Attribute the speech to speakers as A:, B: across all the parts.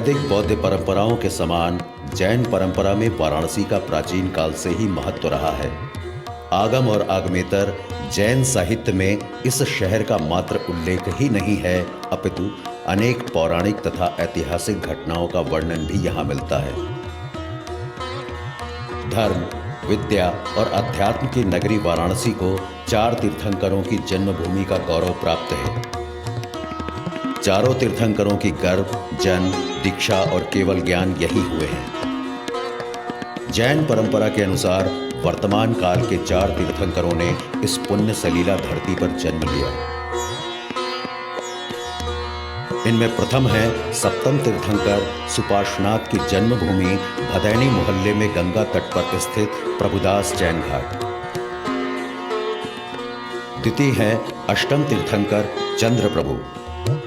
A: वैदिक बौद्ध परंपराओं के समान जैन परंपरा में वाराणसी का प्राचीन काल से ही महत्व रहा है। आगम और आगमेतर जैन साहित्य में इस शहर का मात्र उल्लेख ही नहीं है, अपितु अनेक पौराणिक तथा ऐतिहासिक घटनाओं का वर्णन भी यहाँ मिलता है। धर्म, विद्या और अध्यात्म की नगरी वाराणसी को 4 तीर्थंकरों की जन्मभूमि का गौरव प्राप्त है। चारों तीर्थंकरों की गर्भ, जन्म, दीक्षा और केवल ज्ञान यही हुए हैं। जैन परंपरा के अनुसार वर्तमान काल के 4 तीर्थंकरों ने इस पुण्य सलीला धरती पर जन्म लिया। इनमें प्रथम है सप्तम तीर्थंकर सुपार्श्वनाथ की जन्मभूमि भदैनी मोहल्ले में गंगा तट पर स्थित प्रभुदास जैन घाट। द्वितीय है अष्टम तीर्थंकर चंद्र प्रभु,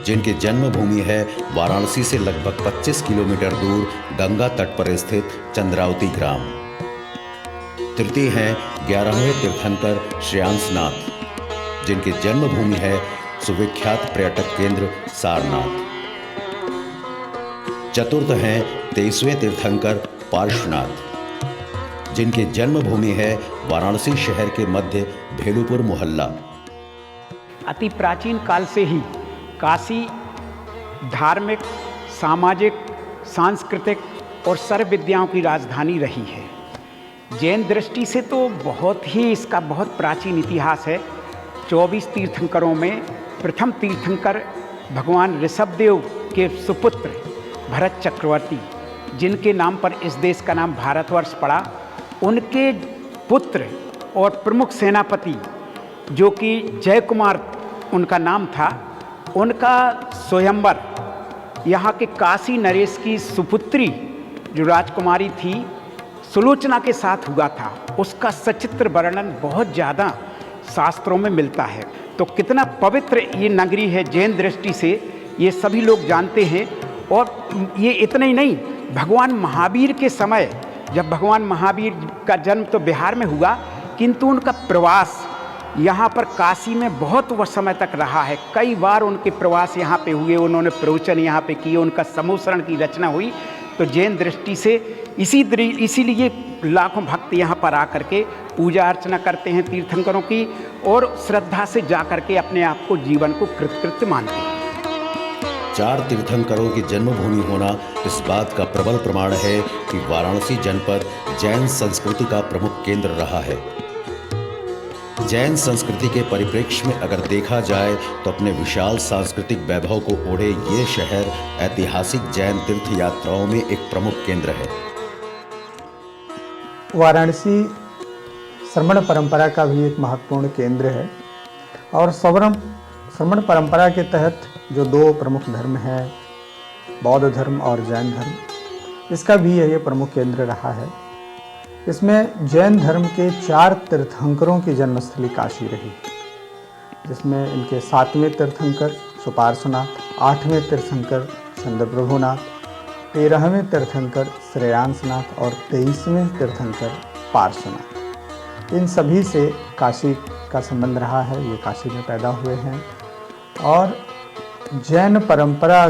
A: जिनकी जन्मभूमि है वाराणसी से लगभग 25 किलोमीटर दूर गंगा तट पर स्थित चंद्रावती ग्राम। तृतीय हैं 11वें तीर्थंकर श्रेयांसनाथ, जिनकी जन्मभूमि है सुविख्यात पर्यटक केंद्र सारनाथ। चतुर्थ हैं 23वें तीर्थंकर पार्श्वनाथ, जिनकी जन्मभूमि है वाराणसी शहर के मध्य भेलुपुर मोहल्ला।
B: अति प्राचीन काल से ही काशी धार्मिक, सामाजिक, सांस्कृतिक और सर्व विद्याओं की राजधानी रही है। जैन दृष्टि से तो इसका बहुत प्राचीन इतिहास है। 24 तीर्थंकरों में प्रथम तीर्थंकर भगवान ऋषभदेव के सुपुत्र भरत चक्रवर्ती, जिनके नाम पर इस देश का नाम भारतवर्ष पड़ा, उनके पुत्र और प्रमुख सेनापति जो कि जय कुमार उनका नाम था, उनका स्वयंवर यहाँ के काशी नरेश की सुपुत्री जो राजकुमारी थी सुलोचना के साथ हुआ था। उसका सचित्र वर्णन बहुत ज़्यादा शास्त्रों में मिलता है। तो कितना पवित्र ये नगरी है जैन दृष्टि से, ये सभी लोग जानते हैं। और ये इतना ही नहीं, भगवान महावीर के समय, जब भगवान महावीर का जन्म तो बिहार में हुआ, किंतु उनका प्रवास यहाँ पर काशी में बहुत वह समय तक रहा है। कई बार उनके प्रवास यहाँ पे हुए, उन्होंने प्रवचन यहाँ पे किए, उनका समूसरण की रचना हुई। तो जैन दृष्टि से इसीलिए लाखों भक्त यहाँ पर आकर के पूजा अर्चना करते हैं तीर्थंकरों की, और श्रद्धा से जा कर के अपने आप को जीवन को कृतकृत्य मानते हैं।
A: 4 तीर्थंकरों की जन्मभूमि होना इस बात का प्रबल प्रमाण है कि वाराणसी जनपद जैन संस्कृति का प्रमुख केंद्र रहा है। जैन संस्कृति के परिप्रेक्ष्य में अगर देखा जाए तो अपने विशाल सांस्कृतिक वैभव को ओढ़े ये शहर ऐतिहासिक जैन तीर्थ यात्राओं में एक प्रमुख केंद्र है।
C: वाराणसी श्रमण परंपरा का भी एक महत्वपूर्ण केंद्र है, और श्रमण परंपरा के तहत जो 2 प्रमुख धर्म हैं, बौद्ध धर्म और जैन धर्म, इसका भी यह प्रमुख केंद्र रहा है। इसमें जैन धर्म के 4 तीर्थंकरों की जन्मस्थली काशी रही, जिसमें इनके 7वें तीर्थंकर सुपार्श्वनाथ, 8वें तीर्थंकर चंद्रप्रभुनाथ, 13वें तीर्थंकर श्रेयांसनाथ और 23वें तीर्थंकर पार्श्वनाथ। इन सभी से काशी का संबंध रहा है। ये काशी में पैदा हुए हैं और जैन परंपरा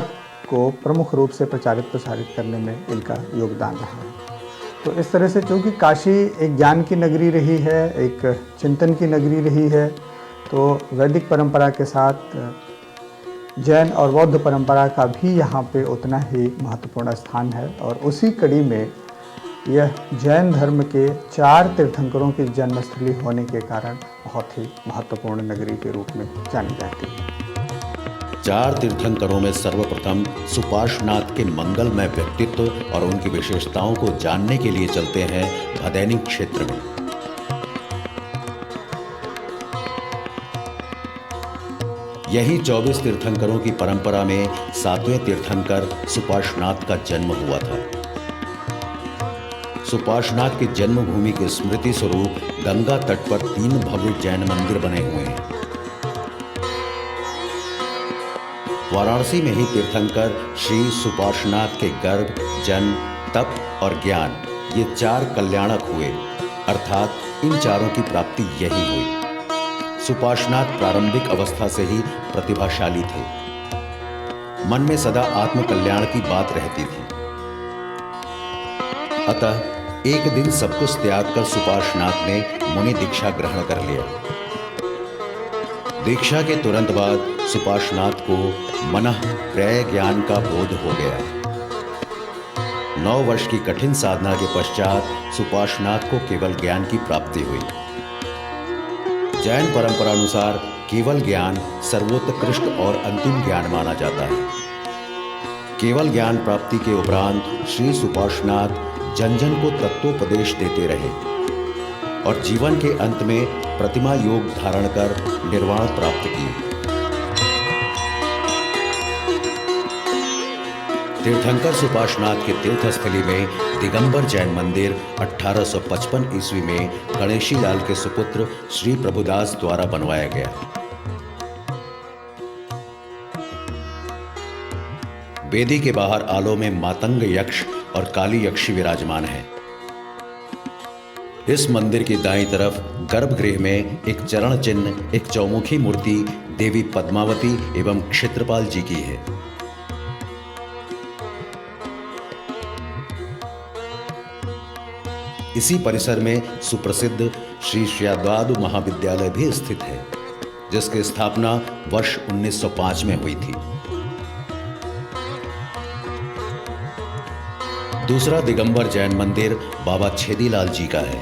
C: को प्रमुख रूप से प्रचारित प्रसारित करने में इनका योगदान रहा है। तो इस तरह से चूँकि काशी एक ज्ञान की नगरी रही है, एक चिंतन की नगरी रही है, तो वैदिक परंपरा के साथ जैन और बौद्ध परंपरा का भी यहाँ पे उतना ही महत्वपूर्ण स्थान है। और उसी कड़ी में यह जैन धर्म के 4 तीर्थंकरों की जन्मस्थली होने के कारण बहुत ही महत्वपूर्ण नगरी के रूप में जानी जाती है।
A: 4 तीर्थंकरों में सर्वप्रथम सुपार्श्वनाथ के मंगलमय व्यक्तित्व और उनकी विशेषताओं को जानने के लिए चलते हैं भदैनी क्षेत्र में। यही 24 तीर्थंकरों की परंपरा में 7वें तीर्थंकर सुपार्श्वनाथ का जन्म हुआ था। सुपार्श्वनाथ की जन्मभूमि की स्मृति स्वरूप गंगा तट पर 3 भव्य जैन मंदिर बने हुए हैं। वाराणसी में ही तीर्थंकर श्री सुपार्श्वनाथ के गर्भ, जन्म, तप और ज्ञान, ये 4 कल्याणक हुए, अर्थात इन चारों की प्राप्ति यही हुई। सुपार्श्वनाथ प्रारंभिक अवस्था से ही प्रतिभाशाली थे। मन में सदा आत्मकल्याण की बात रहती थी। अतः एक दिन सब कुछ त्याग कर सुपार्श्वनाथ ने मुनि दीक्षा ग्रहण कर लिया। दीक्षा के तुरंत बाद सुपार्श्वनाथ को मनः प्रय ज्ञान का बोध हो गया। 9 वर्ष की कठिन साधना के पश्चात सुपार्श्वनाथ को केवल ज्ञान की प्राप्ति हुई। जैन परंपरा अनुसार केवल ज्ञान सर्वोत्कृष्ट और अंतिम ज्ञान माना जाता है। केवल ज्ञान प्राप्ति के उपरांत श्री सुपार्श्वनाथ जन जन को तत्वोपदेश देते रहे और जीवन के अंत में प्रतिमा योग धारण कर निर्वाण प्राप्त किए। तीर्थंकर सुपार्श्वनाथ के तीर्थस्थली में दिगंबर जैन मंदिर 1855 ईस्वी में गणेशी लाल के सुपुत्र श्री प्रभुदास द्वारा बनवाया गया। वेदी के बाहर आलो में मातंग यक्ष और काली यक्षी विराजमान है। इस मंदिर की दाईं तरफ गर्भगृह में एक चरण चिन्ह, एक चौमुखी मूर्ति देवी पद्मावती एवं क्षेत्रपाल जी की है। इसी परिसर में सुप्रसिद्ध श्री श्याद्वादु महाविद्यालय भी स्थित है, जिसकी स्थापना वर्ष 1905 में हुई थी। दूसरा दिगंबर जैन मंदिर बाबा छेदीलाल जी का है,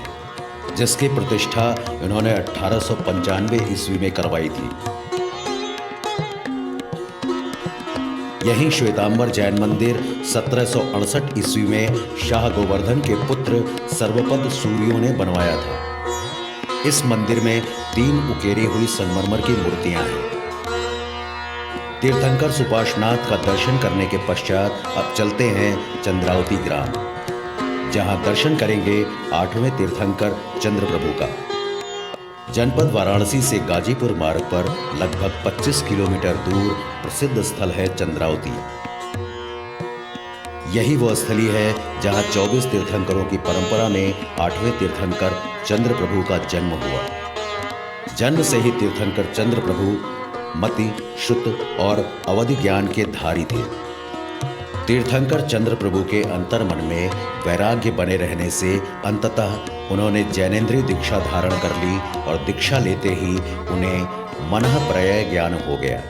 A: जिसकी प्रतिष्ठा इन्होंने 1895 ईस्वी में करवाई थी। यहीं श्वेतांबर जैन मंदिर 1768 ईस्वी में शाह गोवर्धन के पुत्र सर्वपद सूर्यों ने बनवाया था। इस मंदिर में 3 उकेरी हुई संगमरमर की मूर्तियां हैं। तीर्थंकर सुपार्श्वनाथ का दर्शन करने के पश्चात अब चलते हैं चंद्रावती ग्राम, जहां दर्शन करेंगे 8वें तीर्थंकर चंद्रप्रभु का। जनपद वाराणसी से गाजीपुर मार्ग पर लगभग 25 किलोमीटर दूर प्रसिद्ध स्थल है चंद्रावती। यही वह स्थली है जहां 24 तीर्थंकरों की परंपरा में 8वें तीर्थंकर चंद्रप्रभु का जन्म हुआ। जन्म से ही तीर्थंकर चंद्रप्रभु मति, श्रुत और अवधि ज्ञान के धारी थे। तीर्थंकर चंद्रप्रभु के अंतर्मन में वैराग्य बने रहने से अंततः उन्होंने जैनेन्द्रीय दीक्षा धारण कर ली और दीक्षा लेते ही उन्हें मनः प्रय ज्ञान हो गया।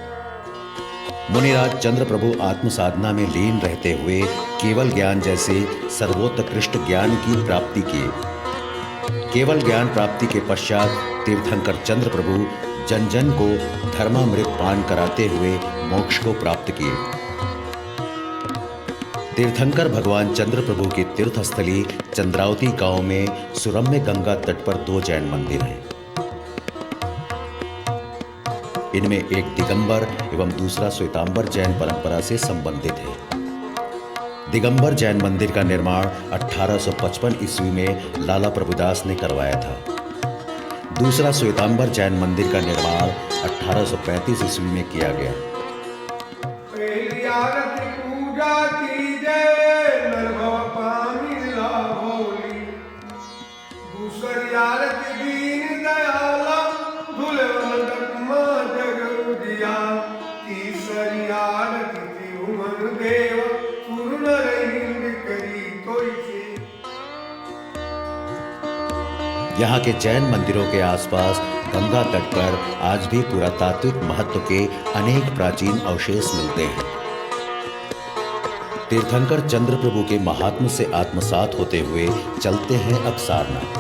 A: मुनिराज चंद्रप्रभु आत्म साधना में लीन रहते हुए केवल ज्ञान जैसे सर्वोत्कृष्ट ज्ञान की प्राप्ति किए। केवल ज्ञान प्राप्ति के पश्चात तीर्थंकर चंद्रप्रभु जन जन को धर्मामृत पान कराते हुए मोक्ष को प्राप्त किए। तीर्थंकर भगवान चंद्रप्रभु की तीर्थस्थली चंद्रावती गांव में सुरम्य गंगा तट पर 2 जैन मंदिर हैं। इनमें एक दिगंबर एवं दूसरा श्वेतांबर जैन परंपरा से संबंधित है। दिगंबर जैन मंदिर का निर्माण 1855 ईस्वी में लाला प्रभुदास ने करवाया था। दूसरा श्वेतांबर जैन मंदिर का निर्माण 1835 ईस्वी में किया गया। यहाँ के जैन मंदिरों के आसपास गंगा तट पर आज भी पुरातात्विक महत्व के अनेक प्राचीन अवशेष मिलते हैं। तीर्थंकर चंद्रप्रभु के महात्म्य से आत्मसात होते हुए चलते हैं अब सारनाथ।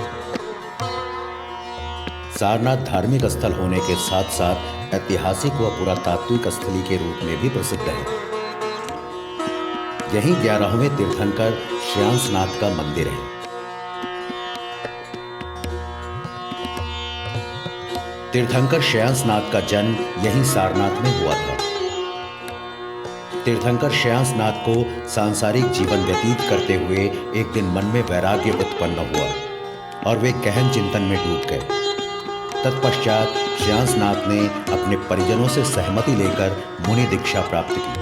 A: सारनाथ धार्मिक स्थल होने के साथ साथ ऐतिहासिक व पुरातात्विक स्थली के रूप में भी प्रसिद्ध है। यहीं 11वें तीर्थंकर श्रेयांसनाथ का मंदिर है। तीर्थंकर श्रेयांसनाथ का जन्म यहीं सारनाथ में हुआ था। तीर्थंकर श्रेयांसनाथ को सांसारिक जीवन व्यतीत करते हुए एक दिन मन में वैराग्य उत्पन्न हुआ और वे गहन चिंतन में डूब गए। तत्पश्चात श्रेयांसनाथ ने अपने परिजनों से सहमति लेकर मुनि दीक्षा प्राप्त की।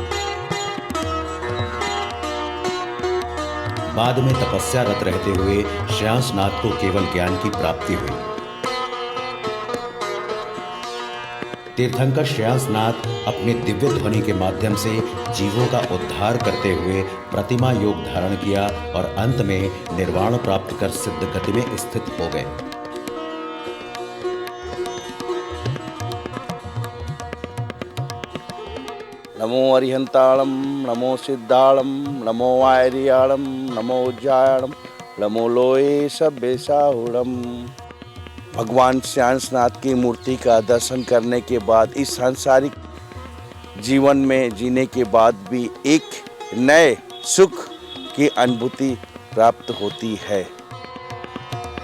A: बाद में तपस्यारत रहते हुए श्रेयांसनाथ को केवल ज्ञान की प्राप्ति हुई। तीर्थंकर श्रेयांसनाथ अपने दिव्य ध्वनि के माध्यम से जीवों का उद्धार करते हुए प्रतिमा योग धारण किया और अंत में निर्वाण प्राप्त कर सिद्ध गति में स्थित हो गए।
D: नमो अरिहंताणम, नमो सिद्धाणम, नमो वायरियाणम, नमो उज्जायणम, नमो लोए सभ्यसाहुणम। भगवान श्रेयांसनाथ की मूर्ति का दर्शन करने के बाद इस सांसारिक जीवन में जीने के बाद भी एक नए सुख की अनुभूति प्राप्त होती है।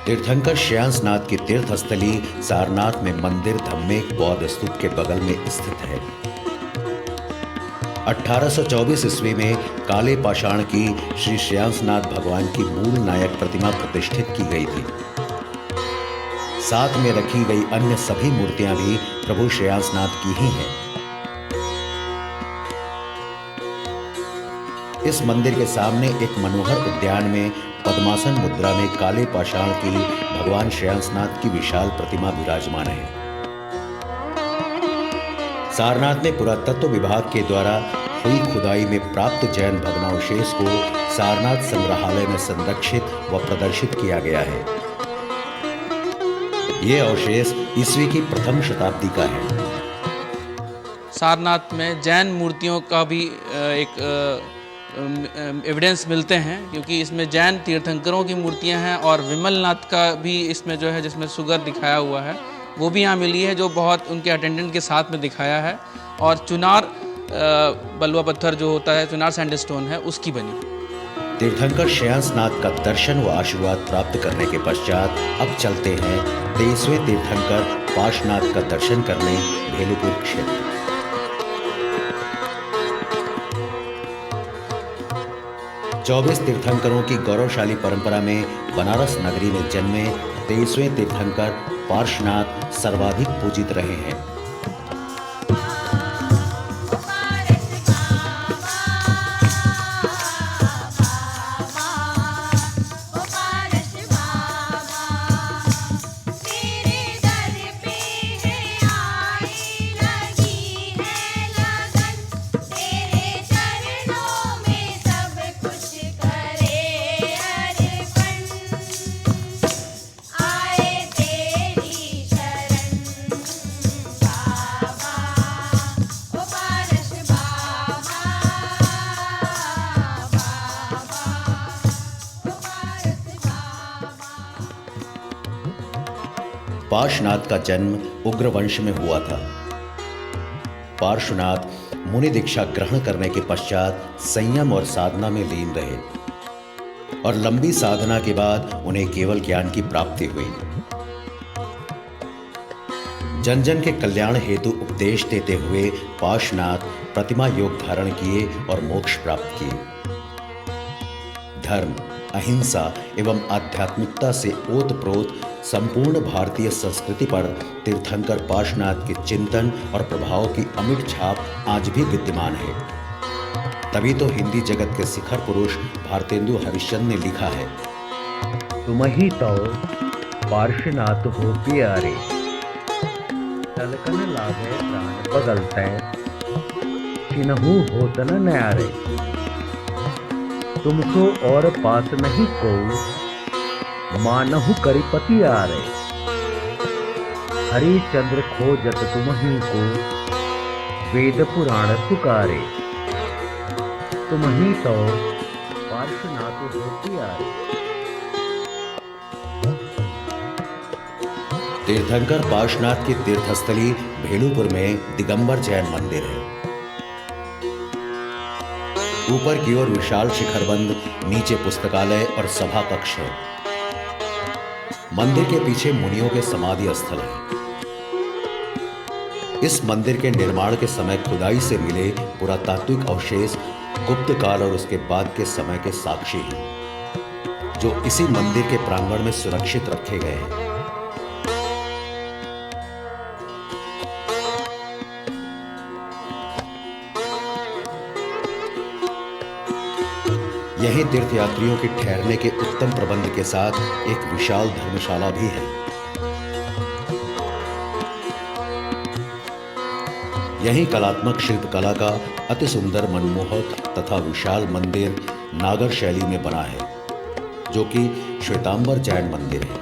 A: तीर्थंकर श्रेयांसनाथ की तीर्थस्थली सारनाथ में मंदिर धम्मेक बौद्ध स्तूप के बगल में स्थित है। 1824 ईस्वी में काले पाषाण की श्री श्रेयांसनाथ भगवान की मूल नायक प्रतिमा प्रतिष्ठित की गई थी। साथ में रखी गई अन्य सभी मूर्तियां भी प्रभु श्रेयांसनाथ की ही हैं। इस मंदिर के सामने एक मनोहर उद्यान में पद्मासन मुद्रा में काले पाषाण की भगवान श्रेयांसनाथ की विशाल प्रतिमा विराजमान है। सारनाथ में पुरातत्व विभाग के द्वारा हुई खुदाई में प्राप्त जैन भग्नावशेष को सारनाथ संग्रहालय में संरक्षित व प्रदर्शित किया गया है। ये अवशेष ईस्वी की प्रथम शताब्दी का है।
E: सारनाथ में जैन मूर्तियों का भी एक एविडेंस मिलते हैं, क्योंकि इसमें जैन तीर्थंकरों की मूर्तियां हैं और विमलनाथ का भी इसमें जो है, जिसमें सुगर दिखाया हुआ है, वो भी यहाँ मिली है, जो बहुत उनके अटेंडेंट के साथ में दिखाया है। और चुनार बलुआ पत्थर जो होता है, चुनार सैंडस्टोन है, उसकी बनी।
A: तीर्थंकर श्रेयांसनाथ का दर्शन व आशीर्वाद प्राप्त करने के पश्चात अब चलते हैं 23वें तीर्थंकर पार्श्वनाथ का दर्शन करने भेलुपुर क्षेत्र। चौबीस तीर्थंकरों की गौरवशाली परंपरा में बनारस नगरी में जन्मे 23वें तीर्थंकर पार्श्वनाथ सर्वाधिक पूजित रहे हैं। पार्श्वनाथ का जन्म उग्र वंश में हुआ था। पार्श्वनाथ मुनि दीक्षा ग्रहण करने के पश्चात संयम और साधना में लीन रहे और लंबी साधना के बाद उन्हें केवल ज्ञान की प्राप्ति हुई। जन जन के कल्याण हेतु उपदेश देते हुए पार्श्वनाथ प्रतिमा योग धारण किए और मोक्ष प्राप्त किए। धर्म, अहिंसा एवं आध्यात्मिकता से ओतप्रोत संपूर्ण भारतीय संस्कृति पर तीर्थंकर पार्श्वनाथ के चिंतन और प्रभाव की अमिट छाप आज भी विद्यमान है। तभी तो हिंदी जगत के शिखर पुरुष भारतेंदु हरिश्चंद्र ने लिखा है,
F: तुम ही तो पार्श्वनाथ हो प्यारे, तलकन लागे प्राण बदलते, चिन्हू होत न न्यारे, तुमको और पास नहीं को, मानहु करिपति आरे, हरिचंद्र खोजत तुम ही को, वेद पुराण पुकारे, तुम ही तो पार्श्वनाथ हो प्यारे।
A: तीर्थंकर पार्श्वनाथ की तीर्थस्थली भेलुपुर में दिगंबर जैन मंदिर है। ऊपर की ओर विशाल शिखरबंद, नीचे पुस्तकालय और सभा कक्ष है। मंदिर के पीछे मुनियों के समाधि स्थल है। इस मंदिर के निर्माण के समय खुदाई से मिले पुरातात्विक अवशेष गुप्त काल और उसके बाद के समय के साक्षी हैं, जो इसी मंदिर के प्रांगण में सुरक्षित रखे गए हैं। यहीं तीर्थयात्रियों के ठहरने के उत्तम प्रबंध के साथ एक विशाल धर्मशाला भी है। यही कलात्मक शिल्पकला का अति सुंदर मनमोहक तथा विशाल मंदिर नागर शैली में बना है, जो कि श्वेतांबर जैन मंदिर है।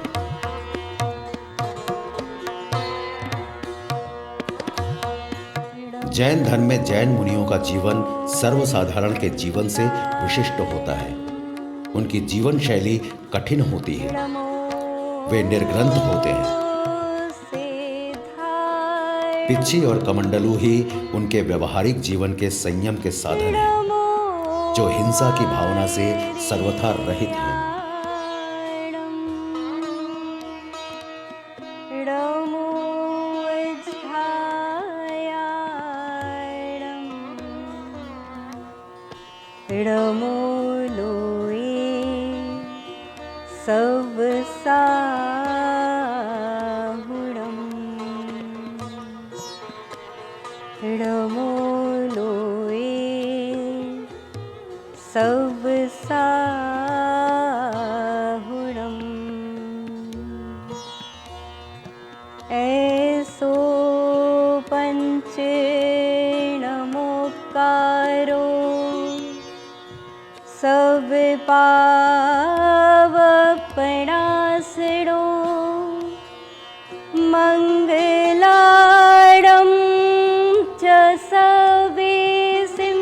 A: जैन धर्म में जैन मुनियों का जीवन सर्वसाधारण के जीवन से विशिष्ट होता है। उनकी जीवन शैली कठिन होती है, वे निर्ग्रंथ होते हैं। पिच्छी और कमंडलू ही उनके व्यवहारिक जीवन के संयम के साधन हैं, जो हिंसा की भावना से सर्वथा रहित हैं।
G: ऐसो पंच नमोकारो सब पावपणासरो मंगलाड़ं च सवेसिं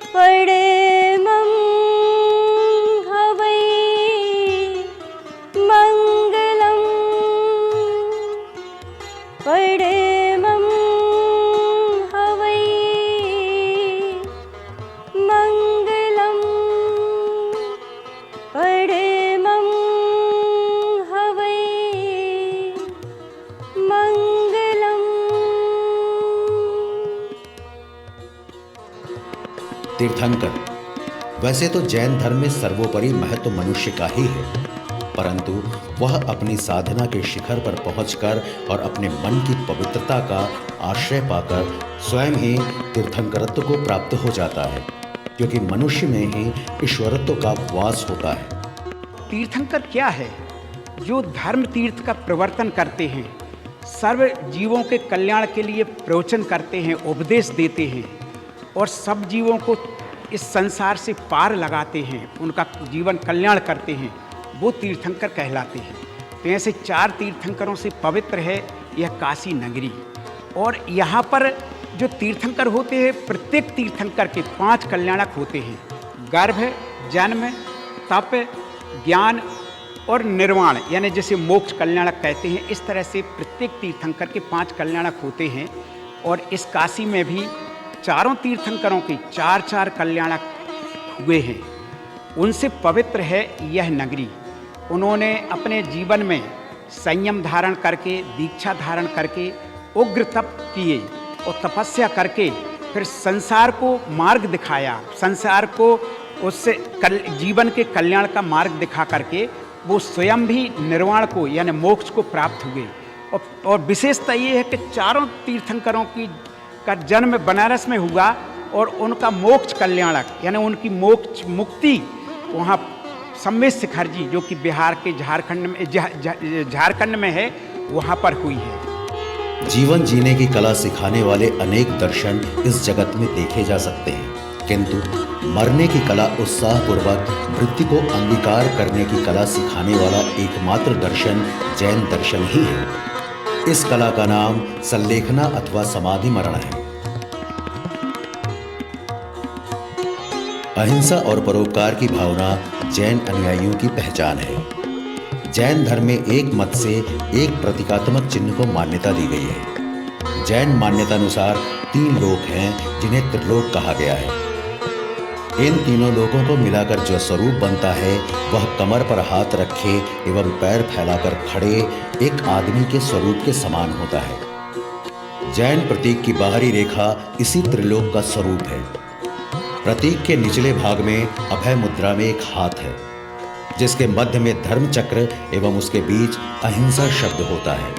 G: परमं हवै मंगलम् परमं हवै मंगलम् परमं हवै मंगलम्।
A: तीर्थंकर वैसे तो जैन धर्म में सर्वोपरि महत्व मनुष्य का ही है, परंतु वह अपनी साधना के शिखर पर पहुंचकर और अपने मन की पवित्रता का आश्रय पाकर स्वयं ही तीर्थंकरत्व को प्राप्त हो जाता है, क्योंकि मनुष्य में ही ईश्वरत्व का वास होता है।
B: तीर्थंकर क्या है? जो धर्म तीर्थ का प्रवर्तन करते हैं, सर्व जीवों के कल्याण के लिए प्रवचन करते हैं, उपदेश देते हैं और सब जीवों को इस संसार से पार लगाते हैं, उनका जीवन कल्याण करते हैं, वो तीर्थंकर कहलाते हैं। तो ऐसे 4 तीर्थंकरों से पवित्र है यह काशी नगरी। और यहाँ पर जो तीर्थंकर होते हैं, प्रत्येक तीर्थंकर के 5 कल्याणक होते हैं: गर्भ, जन्म, तप, ज्ञान और निर्वाण, यानी जैसे मोक्ष कल्याणक कहते हैं। इस तरह से प्रत्येक तीर्थंकर के 5 कल्याणक होते हैं। और इस काशी में भी चारों तीर्थंकरों के 4-4 कल्याणक हुए हैं। उनसे पवित्र है यह नगरी। उन्होंने अपने जीवन में संयम धारण करके, दीक्षा धारण करके, उग्र तप किए और तपस्या करके फिर संसार को मार्ग दिखाया। संसार को उससे जीवन के कल्याण का मार्ग दिखा करके वो स्वयं भी निर्वाण को यानी मोक्ष को प्राप्त हुए। और विशेषता ये है कि चारों तीर्थंकरों का जन्म बनारस में हुआ और उनका मोक्ष कल्याणक यानी उनकी मोक्ष मुक्ति वहाँ सम्मेद शिखर जी, जो कि बिहार के झारखंड में है, वहाँ पर हुई है।
A: जीवन जीने की कला सिखाने वाले अनेक दर्शन इस जगत में देखे जा सकते हैं, किंतु मरने की कला उत्साहपूर्वक मृत्यु को अंगीकार करने की कला सिखाने वाला एकमात्र दर्शन जैन दर्शन ही है। इस कला का नाम संलेखना अथवा समाधि मरण है। अहिंसा और परोपकार की भावना जैन अनुयायियों की पहचान है। जैन धर्म में एक मत से एक प्रतीकात्मक चिन्ह को मान्यता दी गई है। जैन मान्यता अनुसार 3 लोक हैं जिन्हें त्रिलोक कहा गया है। इन तीनों लोकों को मिलाकर जो स्वरूप बनता है वह कमर पर हाथ रखे एवं पैर फैलाकर खड़े एक आदमी के स्वरूप के समान होता है। जैन प्रतीक की बाहरी रेखा इसी त्रिलोक का स्वरूप है। प्रतीक के निचले भाग में अभय मुद्रा में एक हाथ है, जिसके मध्य में धर्म चक्र एवं उसके बीच अहिंसा शब्द होता है,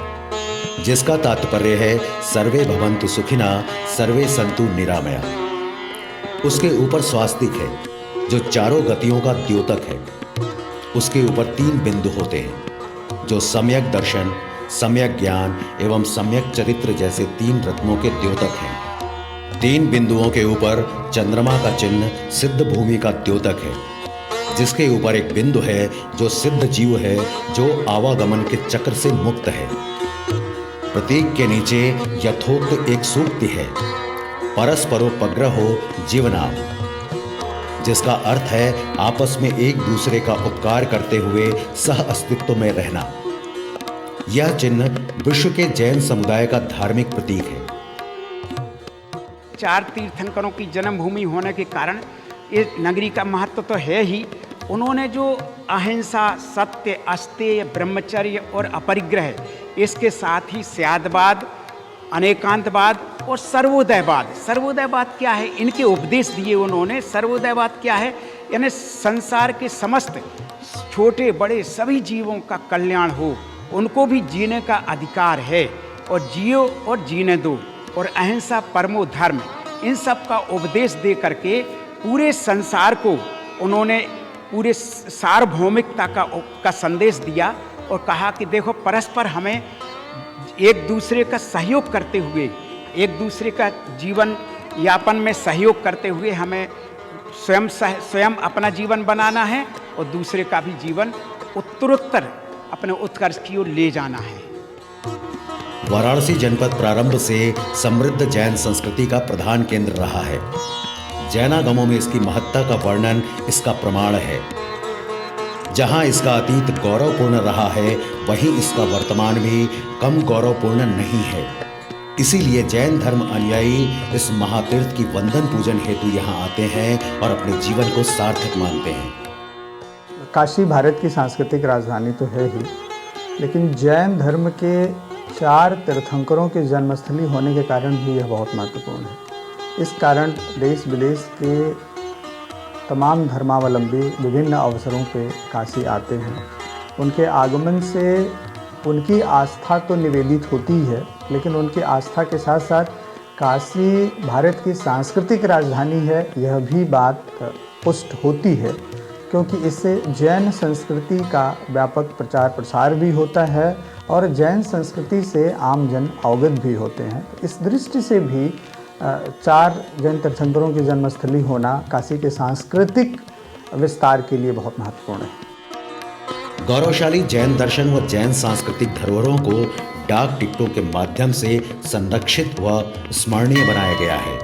A: जिसका तात्पर्य है सर्वे भवन्तु सुखिना सर्वे सन्तु निरामया। उसके ऊपर स्वास्तिक है, जो चारों गतियों का द्योतक है। उसके ऊपर 3 बिंदु होते हैं, जो सम्यक दर्शन, सम्यक ज्ञान एवं सम्यक चरित्र जैसे 3 रत्नों के द्योतक हैं। 3 बिंदुओं के ऊपर चंद्रमा का चिन्ह सिद्ध भूमि का द्योतक है, जिसके ऊपर एक बिंदु है जो सिद्ध जीव है, जो आवागमन के चक्र से मुक्त है। प्रतीक के नीचे यथोक्त एक सूक्ति है, परस्परोपग्रहो जीवनाम, जिसका अर्थ है आपस में एक दूसरे का उपकार करते हुए सह अस्तित्व में रहना। यह चिन्ह विश्व के जैन समुदाय का धार्मिक प्रतीक है।
B: 4 तीर्थंकरों की जन्मभूमि होने के कारण इस नगरी का महत्व तो है ही। उन्होंने जो अहिंसा, सत्य, अस्तेय, ब्रह्मचर्य और अपरिग्रह, इसके साथ ही स्यादवाद, अनेकांतवाद और सर्वोदयवाद। सर्वोदयवाद क्या है? इनके उपदेश दिए उन्होंने। सर्वोदयवाद क्या है? यानी संसार के समस्त छोटे बड़े सभी जीवों का कल्याण हो, उनको भी जीने का अधिकार है, और जियो और जीने दो, और अहिंसा परमो धर्म, इन सब का उपदेश दे करके पूरे संसार को उन्होंने पूरे सार्वभौमिकता का संदेश दिया, और कहा कि देखो परस्पर हमें एक दूसरे का सहयोग करते हुए, एक दूसरे का जीवन यापन में सहयोग करते हुए हमें स्वयं अपना जीवन बनाना है, और दूसरे का भी जीवन उत्तरोत्तर अपने उत्कर्ष की ओर ले जाना है।
A: वाराणसी जनपद प्रारंभ से समृद्ध जैन संस्कृति का प्रधान केंद्र रहा है। जैनागमों में इसकी महत्ता का वर्णन इसका प्रमाण है। जहां इसका अतीत गौरवपूर्ण रहा है, वहीं इसका वर्तमान भी कम गौरवपूर्ण नहीं है। इसीलिए जैन धर्म अनुयायी इस महातीर्थ की वंदन पूजन हेतु यहाँ आते हैं और अपने जीवन को सार्थक मानते हैं।
C: काशी भारत की सांस्कृतिक राजधानी तो है ही, लेकिन जैन धर्म के 4 तीर्थंकरों के जन्मस्थली होने के कारण भी यह बहुत महत्वपूर्ण है। इस कारण देश विदेश के तमाम धर्मावलंबी विभिन्न अवसरों पे काशी आते हैं। उनके आगमन से उनकी आस्था तो निवेदित होती है, लेकिन उनकी आस्था के साथ साथ काशी भारत की सांस्कृतिक राजधानी है, यह भी बात पुष्ट होती है, क्योंकि इससे जैन संस्कृति का व्यापक प्रचार प्रसार भी होता है और जैन संस्कृति से आम जन अवगत भी होते हैं। इस दृष्टि से भी 4 जैन तीर्थंकरों की जन्मस्थली होना काशी के सांस्कृतिक विस्तार के लिए बहुत महत्वपूर्ण है।
A: गौरवशाली जैन दर्शन व जैन सांस्कृतिक धरोहरों को डाक टिकटों के माध्यम से संरक्षित व स्मरणीय बनाया गया है।